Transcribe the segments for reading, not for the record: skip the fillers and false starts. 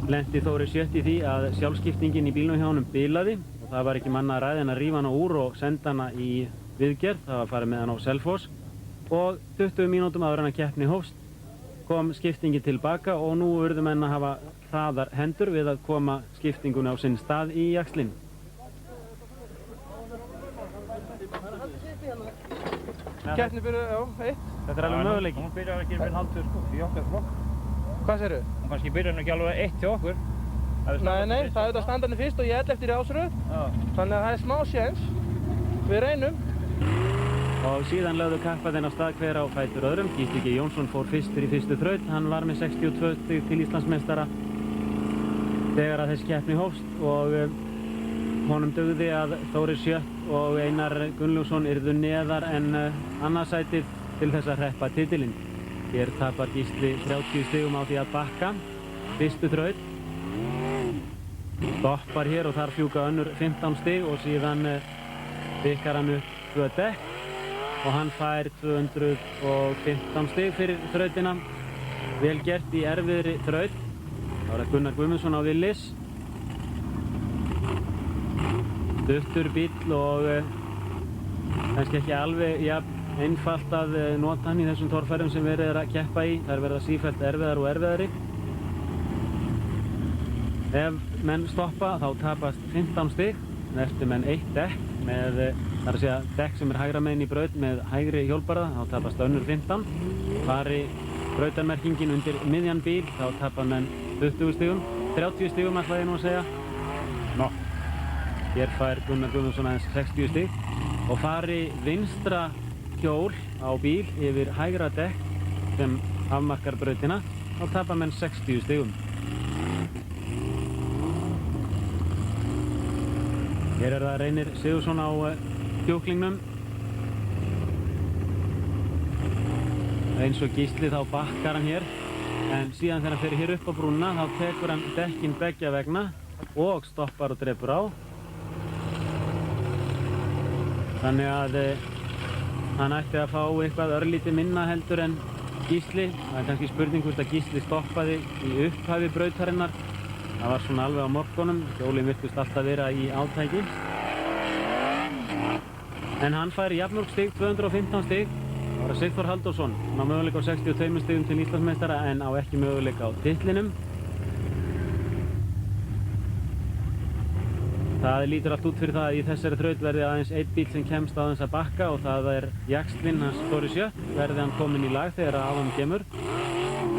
lenti Þórir Sjött í því að sjálfskiptingin í bílnum hjá honum bilaði og það var ekki manna að ræða en að rífa hana úr og senda hana í viðgerð. Það var farið með hana á Selfoss og 20 mínútum áður en að keppni hófst kom skiptingin tilbaka og nú urðu menn að hafa hraðar hendur við að koma skiptingunni á sinn stað í jaxlinn. Keppni byrjar, já, 1. Þetta alveg möguleiki. Hún byrjar ekki fyrir halvtur sko, í okkar flokk. Hvað segirðu? Hún kannski byrjar ekki alveg 1 hjá okkur. Nei, það er þetta standarni fyrst og ég ell eftir í ásröð. Þannig að það er smá séns. Við reynum. Og síðan lögðu kapparnir á stað hver á fætur öðrum. Gísli G. Jónsson fór fyrstur í fyrstu þraut. Hann var með 62 stig til Íslandsmeistara þegar að þessi keppni hófst og honum dugði að Þórir Sjött og Einar Gunnlaugsson yrðu neðar en annarsætið til þess að hreppa titilinn. Hér tapar Gísli 30 stigum á því að bakka fyrstu þraut. Stoppar hér og þar fjúka önnur 15 stig og síðan bykkar hann upp 2 dekk og hann fær 215 stig fyrir þrautina. Vel gert í erfiðri þraut. Það var Gunnar Guðmundsson á Willis. Stuttur bíll og kannski ekki alveg einfalt að nota hann í þessum torfærum sem verið að keppa í. Það verða sífellt erfiðar og erfiðari. Ef menn stoppa þá tapast 15 stig. Eftir menn 1 dekk með, það er að segja dekk sem er hægra megin í braut með hægri hjólbarða, þá tapast önnur 15. Fari brautarmerkingin undir miðjan bíl, þá tapar menn 20 stigum. 30 stigum ætla ég nú að segja. Hér fær Gunnar Guðmundsson aðeins 60 stig. Og fari vinstra hjól á bíl yfir hægra dekk sem afmarkar brautina, þá tapar menn 60 stigum. Hér er það Reynir Sigurðsson á kjúklingnum. Eins og Gísli þá bakkar hann hér. En síðan þegar hann fer hér upp á brúnna þá tekur hann dekkin beggja vegna og stoppar og drepur á. Þannig að hann ætti að fá eitthvað örlítið minna heldur en Gísli. Það er kannski spurning hvort að Gísli stoppaði í upphafi brautarinnar. Það var svona alveg á morgunum, hjólinn virtust alltaf vera í átæki. En hann fær jafnmörg stig, 215 stig. Það var Sigþór Halldórsson, hann á möguleika á 62 stigum til Íslandsmeistara en á ekki möguleika á titlinum. Það lítur allt út fyrir það að í þessari þraut verði aðeins einn bíl sem kemst á þess að bakka og það er jaxlinn hans Þórir Sjött. Verði hann kominn í lag þegar að hann kemur.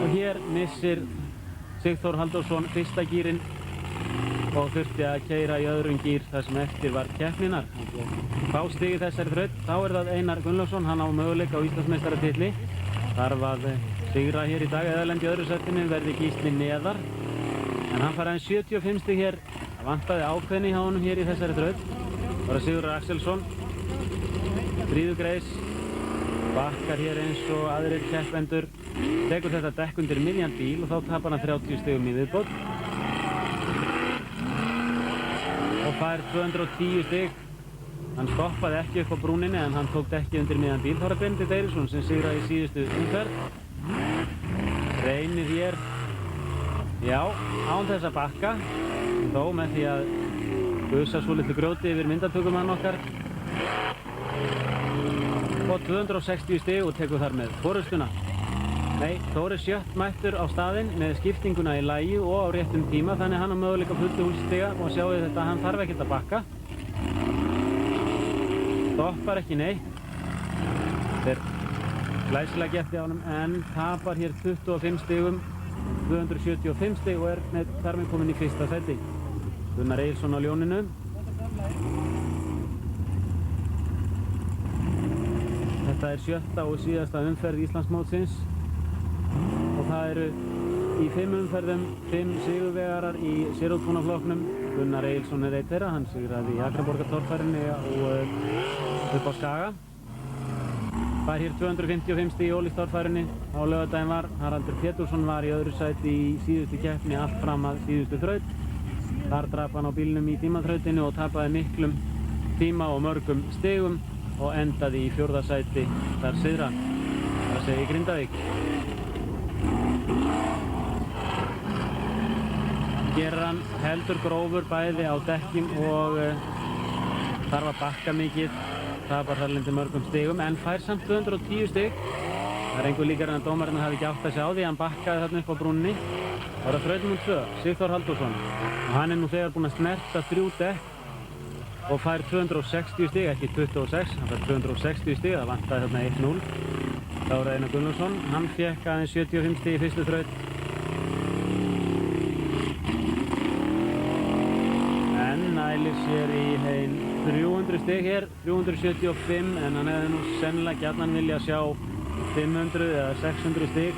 Og hér missir Sigþór Halldórsson fyrsta gírinn og þurfti að keyra í öðrum gír þar sem eftir var keppninar. Fá stig í þessari þraut, þá er það Einar Gunnlaugsson, hann á möguleika á Íslandsmeistaratitli. Þarf að sigra hér í dag eða lenda í öðru sætinu, verði Gísli neðar. En hann fær aðeins 75 stig hér, það vantaði ákveðni hjá honum hér í þessari þraut. Það var Sigurður Axelsson, Fríðugreis, bakkar hér eins og aðrir keppendur. Tekur þetta dekk undir miðjan bíl og þá tapar hann 30 stigum í viðbót. Og fær 210 stig. Hann stoppaði ekki upp á brúninni en hann tók dekkið undir miðjan bíl. Það var Benedikt Eiríksson sem sigraði í síðustu umferð. Reynir hér, já, án þess að bakka. Þó með því að gusa svo litlu grjóti yfir myndatökumann okkar. Og 260 stig og tekur þar með forystuna. Nei, Þórir Sjött mættur á staðinn með skiptinguna í lagi og á réttum tíma, þannig hann á möguleika fullu hússtiga og sjáu þetta, hann þarf ekkert að bakka. Stoppar ekki neitt. Þetta er glæsilega gert í honum en tapar hér 25 stigum, 275 stig og er með þar með komin í fyrsta sæti. Gunnar Egilsson á ljóninu. Þetta er 7. og síðasta umferð Íslandsmótsins. Og það eru í 5 umferðum 5 sigurvegarar í sérútbúnaflokknum. Gunnar Egilsson er einn þeirra, hann sigraði í Akraborgartorfærinni og upp á Skaga. Fær hér 255 stig í Ólíkstorfærinni á laugardaginn var. Haraldur Pétursson var í öðru sæti í síðustu keppni allt fram að síðustu þraut. Þar drap hann á bílnum í tímaþrautinu og tapaði miklum tíma og mörgum stigum og endaði í 4. sæti þar syðra. Það segi Grindavík. gerir hann heldur grófur bæði á dekkin og þarf að bakka mikið, tapar þar lindi mörgum stigum en fær samt 210 stig. Það engu líkar en að dómarinn hafi ekki átt að sjá því, hann bakkaði þarna upp á brúnni. Það var að þraut nr. 2, Sigþór Halldórsson. Og hann nú þegar búinn að snerta 3 dekk og fær 260 stig, ekki 26, hann fær 260 stig, það vantaði þarna 1-0. Kári Einar Gunnlaugsson, hann fékk aðeins 75 stig í fyrstu þraut. En nælir sér í heim 300 stig hér, 375, en hann hefði nú sennilega gjarnan vilja sjá 500 eða 600 stig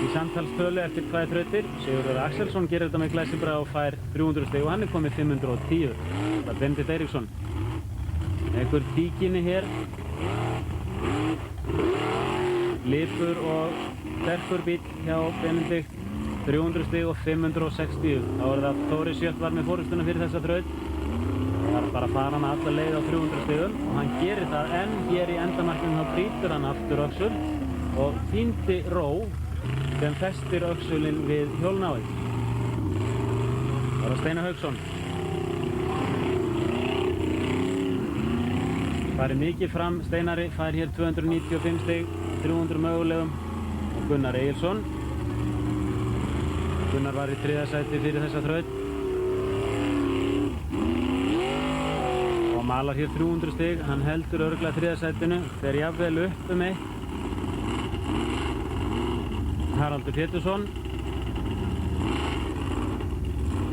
í samtalstölu eftir 2 þrautir. Sigurður Axelsson gerir þetta með glæsibrag og fær 300 stig og hann er komið 510. Það er Benedikt Eiríksson. Einhver tíkinni hér. Lipur og sterkur bíll hjá Benedikt. 300 stig og 560. Þá er það að Þóri Sjött var með forystuna fyrir þessa þraut. Það er bara að fara hann alla leið á 300 stigum og hann gerir það en hér í endamarkinu þá brýtur hann aftur öxul og týndi ró sem festir öxulinn við hjólnáið. Það var Steinar Hauksson. Farið mikið fram, Steinari fær hér 295 stig, 300 mögulegum og Gunnar Egilsson. Gunnar var í 3. sæti fyrir þessa þraut og malar hér 300 stig, hann heldur örugglega 3. sætinu, fer jafnvel upp eitt. Haraldur Pétursson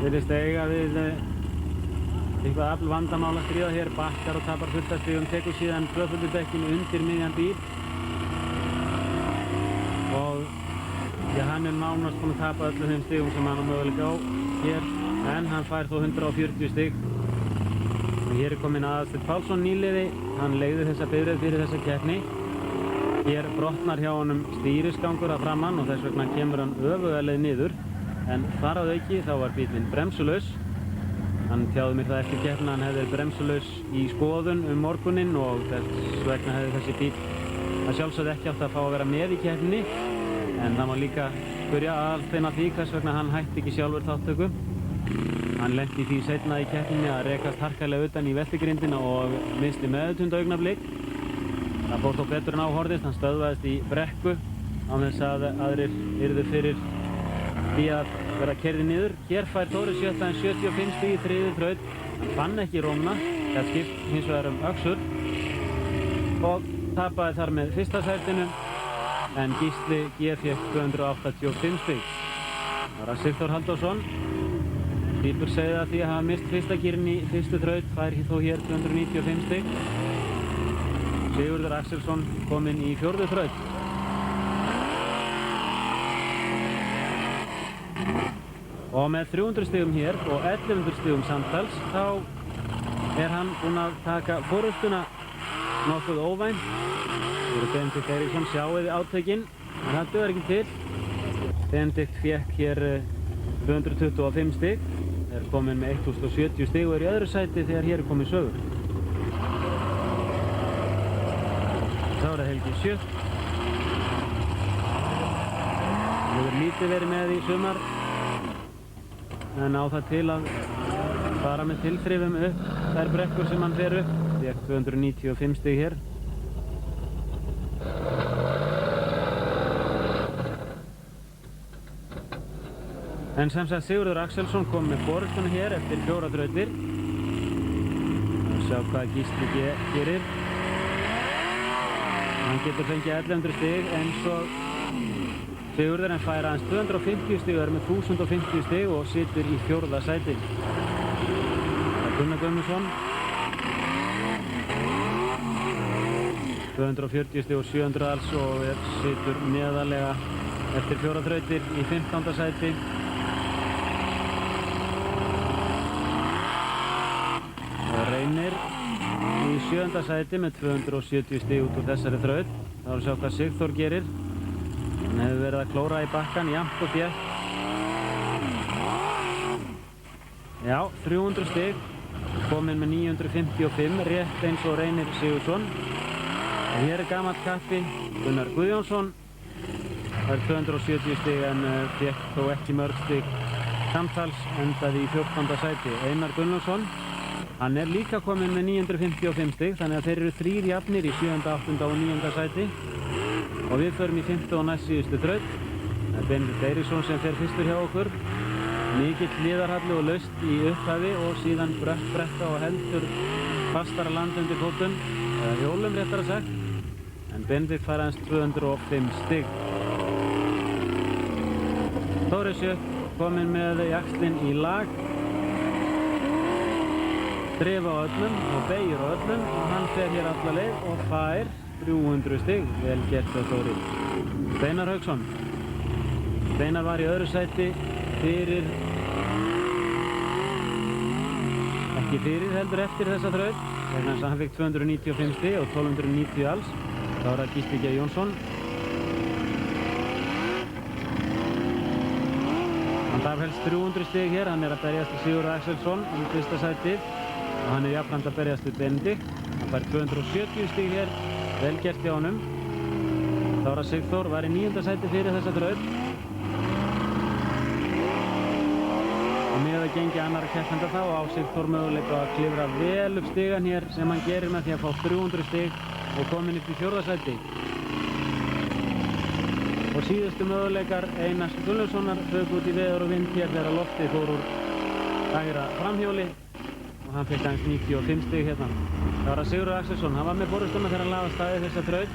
virðist eiga við eitthvað afl vandamál að stríða hér, bakkar og tapar fullt af stigum, tekur síðan tvöföldudekkinu undir miðjan bíl og já, hann er nánast búinn að tapa öllu þeim stigum sem hann á möguleika á hér, en hann fær þó 140 stig. Og hér er kominn Aðalsteinn Pálsson nýliði, hann leigði þessa bifreið fyrir þessa keppni. Hér brotnar hjá honum stýrisgangur að framann og þess vegna kemur hann öfugaleið niður, en þar að auki þá var bílinn bremsulaus. Hann tjáði mér það eftir keppnina, hann hefði verið bremsulaus í skoðun morguninn og þess vegna hefði þessi bíl að sjálfsögðu ekki átt að fá að vera með í keppninni. En það má líka spyrja Aðalstein að því hvers vegna hann hætti ekki sjálfur þáttöku. Hann lenti í því seinna í keppninni að rekast harkalega utan í veltigrindina og missti meðvitund augnablik. Það fór þó betur en á horfðist, hann stöðvaðist í brekku án þess að aðrir yrðu fyrir því að vera keyrðir niður. Hér fær Þóri Sjött aðeins 75 stig í 3. þraut. Hann fann ekki rómna, það skipt hins vegar öxul og tapaði þar með 1. sætinu. En Gísli G. fékk 285 stig. Það var Sigþór Halldórsson. Bílur segði að því að hafa mist fyrsta gírinn í fyrstu þraut fær þó hér 295 stig. Sigurður Axelsson kominn í 4. þraut. Og með 300 stigum hér og 1100 stigum samtals þá er hann búinn að taka forystuna nokkuð óvænt. Það eru Benedikt Eiríksson, sjáiði átökin, en það dögur ekki til. Benedikt fékk hér 225 stig, er kominn með 1070 stig og er í öðru sæti þegar hér er kominn sögur. Þá er það Helgi Sjött. Hann hefur lítið verið með í sumar, en á það til að fara með tilþrifum upp þær brekkur sem hann fer upp. Fékk 295 stig hér. En sem sagt Sigurður Axelsson kom með forystuna hér eftir 4 þrautir. Sjá hvað Gísli G. gerir. Hann getur fengið 1100 stig eins og Sigurður en fær aðeins 250 stig og er með 1050 stig og situr í 4. sæti. Það er Gunnar Guðmundsson. 240 stig og 700 alls og situr neðarlega eftir 4 þrautir í 15. sæti. Reynir í 7. sæti með 270 stig út úr þessari þraut. Þá erum við að sjá hvað Sigþór gerir. Hann hefur verið að klóra í bakkann, jafnt og þétt. Já, 300 stig. Kominn með 955, rétt eins og Reynir Sigurðsson. Og hér er gamall kappi, Gunnar Guðjónsson. Það er 270 stig en fékk þó ekki mörg stig samtals endaði í 14. sæti. Einar Gunnlaugsson, hann er líka kominn með 955 stig, þannig að þeir eru 3 jafnir í 7., 8. og 9. sæti. Og við förum í 5. og næst síðustu þraut. Það er Benedikt Eiríksson sem fer fyrstur hjá okkur. Mikill hliðarhalli og laust í upphafi og síðan brött brekka og heldur fastara land undir fótum, eða hjólum réttara sagt. En Benedikt fær aðeins 205 stig. Þórir Sjöpp kominn með jaxlinn í lag. Drif á öllum og beygir á öllum og hann fer hér alla leið og fær 300 stig. Vel gert hjá Þóri. Steinar Hauksson. Steinar var í öðru sæti fyrir, ekki fyrir heldur eftir þessa þraut, vegna þess að hann fikk 295 stig og 1290 alls. Þá er það Gísli G. Jónsson. Hann þarf helst 300 stig hér, hann er að berjast við Sigurður Axelsson í fyrsta sætið og hann er jafnframt að berjast við Benedikt. Hann fær 270 stig hér, vel gert hjá honum. Þá er það Sigþór, var í 9. sæti fyrir þessa þraut. Með að gengi annara keppenda þá á Sigþór möguleika að klifra vel upp stigan hér sem hann gerir með því að fá 300 stig og komin upp í 4. sæti. Og síðustu möguleikar Einars Gunnlaugssonar þögg út í veður og vind hér þegar loftið fór úr hægra framhjóli og hann fekk aðeins 95 stig hérna. Það var að Sigurður Axelsson, hann var með forystuna þegar hann lagði af stað þessa þraut,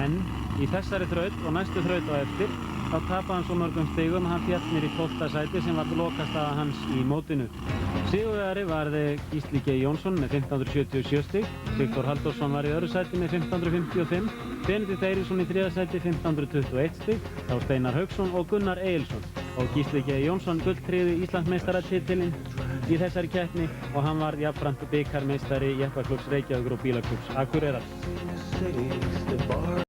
en í þessari þraut og næstu þraut á eftir þá tapaði hann svo mörgum stigum að hann féll niður í 12. sæti sem var lokastaða hans í mótinu. Sigurvegari varði Gísli G. Jónsson með 1577 stig, Sigþór Halldórsson var í öðru sæti með 1555, Benedikt Eiríksson í 3. sæti 1521 stig, þá Steinar Hauksson og Gunnar Egilsson. Og Gísli G. Jónsson gulltryggði Íslandsmeistaratitilinn í þessari keppni og hann var jafnframt bikarmeistari Jeppaklúbbs Reykjavíkur og Bílaklúbbs Akureyrar.